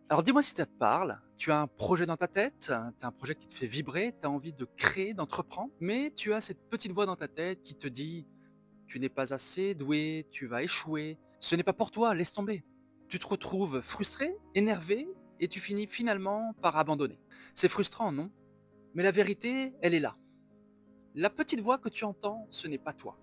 Alors dis-moi si ça te parle, tu as un projet dans ta tête, tu as un projet qui te fait vibrer, tu as envie de créer, d'entreprendre, mais tu as cette petite voix dans ta tête qui te dit: «Tu n'es pas assez doué, tu vas échouer, ce n'est pas pour toi, laisse tomber». Tu te retrouves frustré, énervé et tu finis finalement par abandonner. C'est frustrant, non? Mais la vérité, elle est là. La petite voix que tu entends, ce n'est pas toi.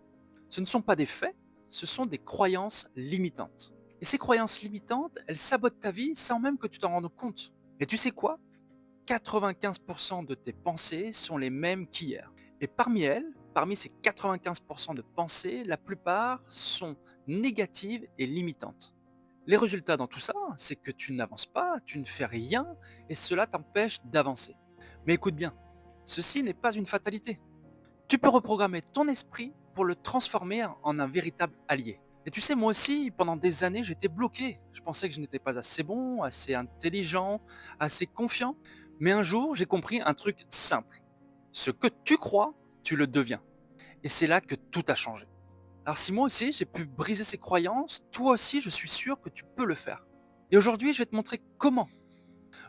Ce ne sont pas des faits, ce sont des croyances limitantes. Et ces croyances limitantes, elles sabotent ta vie sans même que tu t'en rendes compte. Et tu sais quoi? 95% de tes pensées sont les mêmes qu'hier. Et parmi elles, parmi ces 95% de pensées, la plupart sont négatives et limitantes. Les résultats dans tout ça, c'est que tu n'avances pas, tu ne fais rien, et cela t'empêche d'avancer. Mais écoute bien, ceci n'est pas une fatalité. Tu peux reprogrammer ton esprit pour le transformer en un véritable allié. Et tu sais, moi aussi, pendant des années, j'étais bloqué. Je pensais que je n'étais pas assez bon, assez intelligent, assez confiant. Mais un jour, j'ai compris un truc simple. Ce que tu crois, tu le deviens. Et c'est là que tout a changé. Alors si moi aussi, j'ai pu briser ces croyances, toi aussi, je suis sûr que tu peux le faire. Et aujourd'hui, je vais te montrer comment.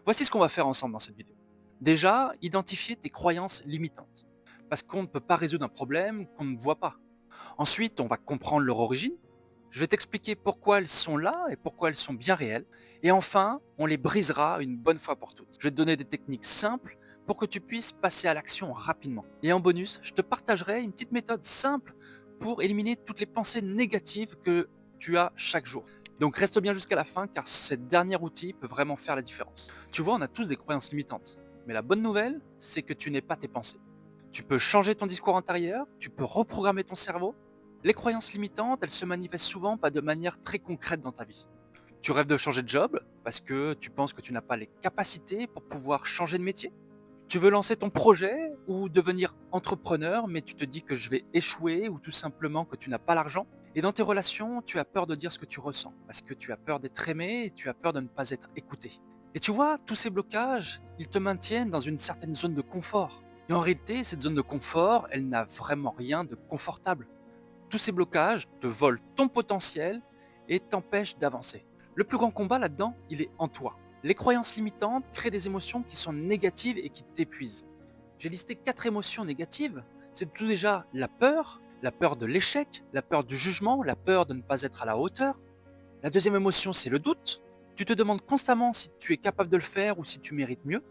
Voici ce qu'on va faire ensemble dans cette vidéo. Déjà, identifier tes croyances limitantes. Parce qu'on ne peut pas résoudre un problème qu'on ne voit pas. Ensuite, on va comprendre leur origine. Je vais t'expliquer pourquoi elles sont là et pourquoi elles sont bien réelles. Et enfin, on les brisera une bonne fois pour toutes. Je vais te donner des techniques simples pour que tu puisses passer à l'action rapidement. Et en bonus, je te partagerai une petite méthode simple pour éliminer toutes les pensées négatives que tu as chaque jour. Donc reste bien jusqu'à la fin car cette dernier outil peut vraiment faire la différence. Tu vois, on a tous des croyances limitantes. Mais la bonne nouvelle, c'est que tu n'es pas tes pensées. Tu peux changer ton discours intérieur, tu peux reprogrammer ton cerveau. Les croyances limitantes, elles se manifestent souvent pas de manière très concrète dans ta vie. Tu rêves de changer de job parce que tu penses que tu n'as pas les capacités pour pouvoir changer de métier. Tu veux lancer ton projet ou devenir entrepreneur, mais tu te dis que je vais échouer ou tout simplement que tu n'as pas l'argent. Et dans tes relations, tu as peur de dire ce que tu ressens parce que tu as peur d'être aimé et tu as peur de ne pas être écouté. Et tu vois, tous ces blocages, ils te maintiennent dans une certaine zone de confort. Et en réalité, cette zone de confort, elle n'a vraiment rien de confortable. Tous ces blocages te volent ton potentiel et t'empêchent d'avancer. Le plus grand combat là-dedans, il est en toi. Les croyances limitantes créent des émotions qui sont négatives et qui t'épuisent. J'ai listé 4 émotions négatives. C'est tout déjà la peur de l'échec, la peur du jugement, la peur de ne pas être à la hauteur. La deuxième émotion, c'est le doute. Tu te demandes constamment si tu es capable de le faire ou si tu mérites mieux.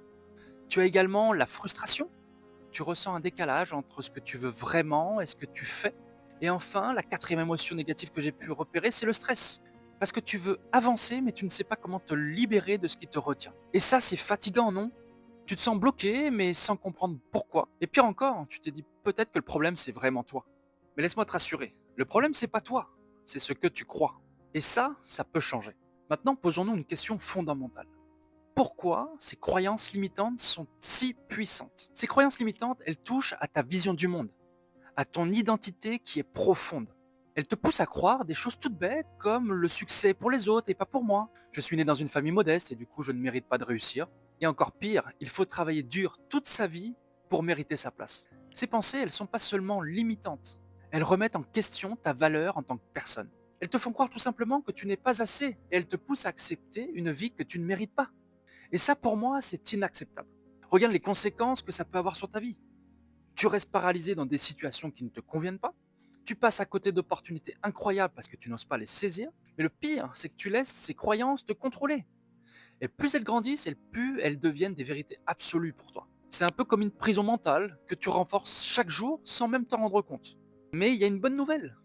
Tu as également la frustration. Tu ressens un décalage entre ce que tu veux vraiment et ce que tu fais. Et enfin, la quatrième émotion négative que j'ai pu repérer, c'est le stress. Parce que tu veux avancer, mais tu ne sais pas comment te libérer de ce qui te retient. Et ça, c'est fatigant, non? Tu te sens bloqué, mais sans comprendre pourquoi. Et pire encore, tu t'es dit peut-être que le problème, c'est vraiment toi. Mais laisse-moi te rassurer. Le problème, c'est pas toi. C'est ce que tu crois. Et ça peut changer. Maintenant, posons-nous une question fondamentale. Pourquoi ces croyances limitantes sont si puissantes? Ces croyances limitantes, elles touchent à ta vision du monde, à ton identité qui est profonde. Elles te poussent à croire des choses toutes bêtes comme le succès est pour les autres et pas pour moi. Je suis né dans une famille modeste et du coup je ne mérite pas de réussir. Et encore pire, il faut travailler dur toute sa vie pour mériter sa place. Ces pensées, elles ne sont pas seulement limitantes, elles remettent en question ta valeur en tant que personne. Elles te font croire tout simplement que tu n'es pas assez et elles te poussent à accepter une vie que tu ne mérites pas. Et ça, pour moi, c'est inacceptable. Regarde les conséquences que ça peut avoir sur ta vie. Tu restes paralysé dans des situations qui ne te conviennent pas. Tu passes à côté d'opportunités incroyables parce que tu n'oses pas les saisir. Mais le pire, c'est que tu laisses ces croyances te contrôler. Et plus elles grandissent, et plus elles deviennent des vérités absolues pour toi. C'est un peu comme une prison mentale que tu renforces chaque jour sans même t'en rendre compte. Mais il y a une bonne nouvelle,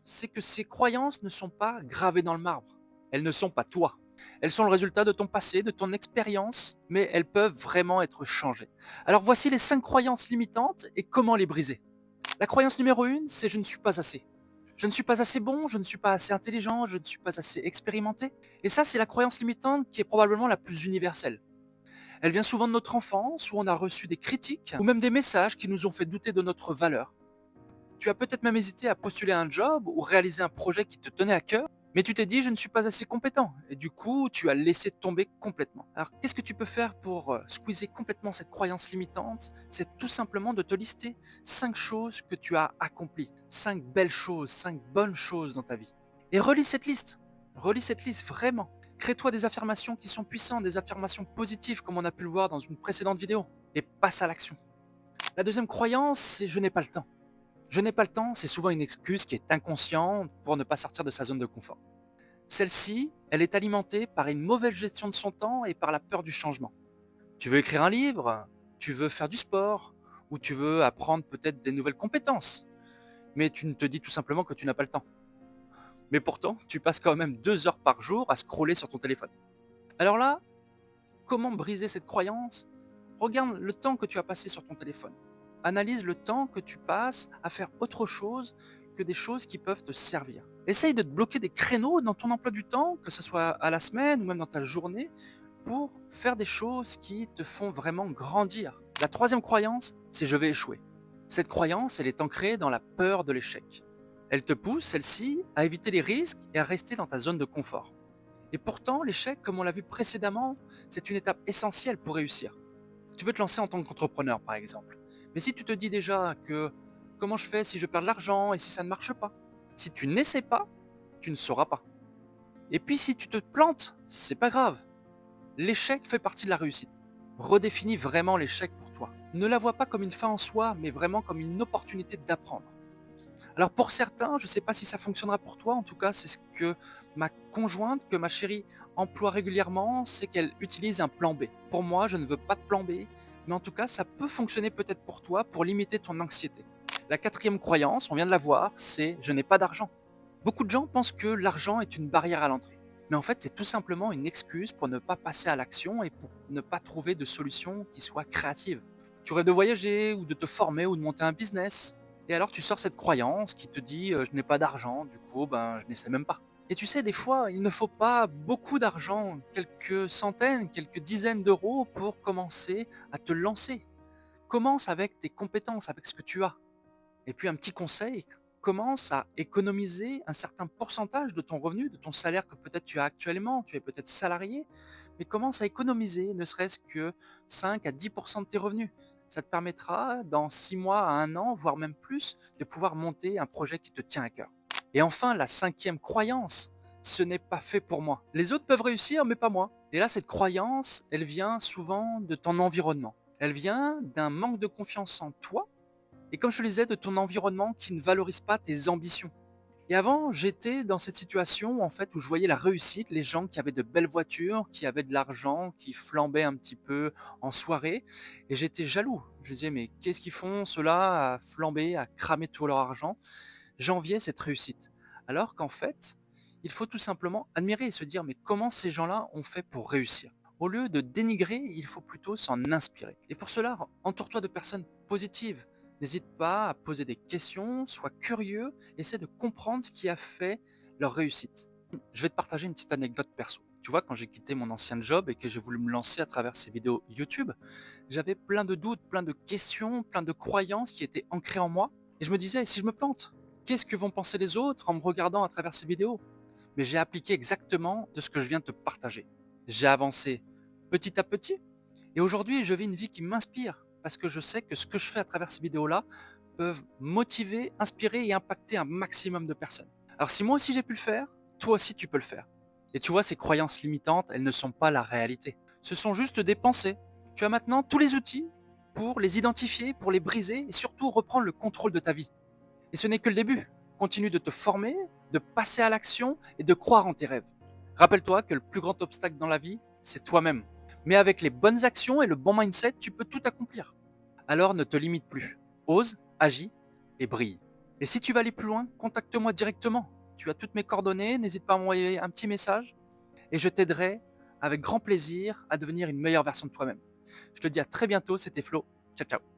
c'est que ces croyances ne sont pas gravées dans le marbre. Elles ne sont pas toi. Elles sont le résultat de ton passé, de ton expérience, mais elles peuvent vraiment être changées. Alors voici les 5 croyances limitantes et comment les briser. La croyance numéro 1, c'est je ne suis pas assez. Je ne suis pas assez bon, je ne suis pas assez intelligent, je ne suis pas assez expérimenté. Et ça, c'est la croyance limitante qui est probablement la plus universelle. Elle vient souvent de notre enfance où on a reçu des critiques ou même des messages qui nous ont fait douter de notre valeur. Tu as peut-être même hésité à postuler à un job ou réaliser un projet qui te tenait à cœur, mais tu t'es dit je ne suis pas assez compétent et du coup tu as laissé tomber complètement. Alors qu'est-ce que tu peux faire pour squeezer complètement cette croyance limitante? C'est tout simplement de te lister 5 choses que tu as accomplies, 5 belles choses, 5 bonnes choses dans ta vie. Et relis cette liste vraiment. Crée-toi des affirmations qui sont puissantes, des affirmations positives comme on a pu le voir dans une précédente vidéo et passe à l'action. La deuxième croyance, c'est je n'ai pas le temps. Je n'ai pas le temps, c'est souvent une excuse qui est inconsciente pour ne pas sortir de sa zone de confort. Celle-ci, elle est alimentée par une mauvaise gestion de son temps et par la peur du changement. Tu veux écrire un livre, tu veux faire du sport, ou tu veux apprendre peut-être des nouvelles compétences, mais tu ne te dis tout simplement que tu n'as pas le temps. Mais pourtant, tu passes quand même 2 heures par jour à scroller sur ton téléphone. Alors là, comment briser cette croyance? Regarde le temps que tu as passé sur ton téléphone. Analyse le temps que tu passes à faire autre chose que des choses qui peuvent te servir. Essaye de te bloquer des créneaux dans ton emploi du temps, que ce soit à la semaine ou même dans ta journée, pour faire des choses qui te font vraiment grandir. La troisième croyance, c'est je vais échouer. Cette croyance, elle est ancrée dans la peur de l'échec. Elle te pousse, celle-ci, à éviter les risques et à rester dans ta zone de confort. Et pourtant, l'échec, comme on l'a vu précédemment, c'est une étape essentielle pour réussir. Tu veux te lancer en tant qu'entrepreneur, par exemple. Mais si tu te dis déjà que comment je fais si je perds de l'argent et si ça ne marche pas? Si tu n'essaies pas, tu ne sauras pas. Et puis si tu te plantes, c'est pas grave. L'échec fait partie de la réussite. Redéfinis vraiment l'échec pour toi. Ne la vois pas comme une fin en soi, mais vraiment comme une opportunité d'apprendre. Alors pour certains, je ne sais pas si ça fonctionnera pour toi, en tout cas c'est ce que ma conjointe, que ma chérie emploie régulièrement, c'est qu'elle utilise un plan B. Pour moi, je ne veux pas de plan B, mais en tout cas ça peut fonctionner peut-être pour toi pour limiter ton anxiété. La quatrième croyance, on vient de la voir, c'est je n'ai pas d'argent. Beaucoup de gens pensent que l'argent est une barrière à l'entrée. Mais en fait, c'est tout simplement une excuse pour ne pas passer à l'action et pour ne pas trouver de solution qui soit créative. Tu rêves de voyager ou de te former ou de monter un business. Et alors tu sors cette croyance qui te dit je n'ai pas d'argent, du coup je n'essaie même pas. Et tu sais, des fois, il ne faut pas beaucoup d'argent, quelques centaines, quelques dizaines d'euros pour commencer à te lancer. Commence avec tes compétences, avec ce que tu as. Et puis un petit conseil, commence à économiser un certain pourcentage de ton revenu, de ton salaire que peut-être tu as actuellement, tu es peut-être salarié, mais commence à économiser ne serait-ce que 5 à 10% de tes revenus. Ça te permettra, dans 6 mois à 1 an, voire même plus, de pouvoir monter un projet qui te tient à cœur. Et enfin, la cinquième croyance, ce n'est pas fait pour moi. Les autres peuvent réussir, mais pas moi. Et là, cette croyance, elle vient souvent de ton environnement. Elle vient d'un manque de confiance en toi et comme je te le disais, de ton environnement qui ne valorise pas tes ambitions. Et avant, j'étais dans cette situation en fait où je voyais la réussite, les gens qui avaient de belles voitures, qui avaient de l'argent, qui flambaient un petit peu en soirée, et j'étais jaloux. Je disais mais qu'est-ce qu'ils font ceux-là à flamber, à cramer tout leur argent? J'enviais cette réussite. Alors qu'en fait, il faut tout simplement admirer et se dire mais comment ces gens-là ont fait pour réussir? Au lieu de dénigrer, il faut plutôt s'en inspirer. Et pour cela, entoure-toi de personnes positives. N'hésite pas à poser des questions, sois curieux, essaie de comprendre ce qui a fait leur réussite. Je vais te partager une petite anecdote perso. Tu vois, quand j'ai quitté mon ancien job et que j'ai voulu me lancer à travers ces vidéos YouTube, j'avais plein de doutes, plein de questions, plein de croyances qui étaient ancrées en moi. Et je me disais, et si je me plante? Qu'est-ce que vont penser les autres en me regardant à travers ces vidéos? Mais j'ai appliqué exactement de ce que je viens de te partager. J'ai avancé petit à petit et aujourd'hui, je vis une vie qui m'inspire parce que je sais que ce que je fais à travers ces vidéos-là peuvent motiver, inspirer et impacter un maximum de personnes. Alors si moi aussi j'ai pu le faire, toi aussi tu peux le faire. Et tu vois, ces croyances limitantes, elles ne sont pas la réalité. Ce sont juste des pensées. Tu as maintenant tous les outils pour les identifier, pour les briser et surtout reprendre le contrôle de ta vie. Et ce n'est que le début. Continue de te former, de passer à l'action et de croire en tes rêves. Rappelle-toi que le plus grand obstacle dans la vie, c'est toi-même. Mais avec les bonnes actions et le bon mindset, tu peux tout accomplir. Alors ne te limite plus. Ose, agis et brille. Et si tu veux aller plus loin, contacte-moi directement. Tu as toutes mes coordonnées, n'hésite pas à m'envoyer un petit message et je t'aiderai avec grand plaisir à devenir une meilleure version de toi-même. Je te dis à très bientôt, c'était Flo. Ciao ciao.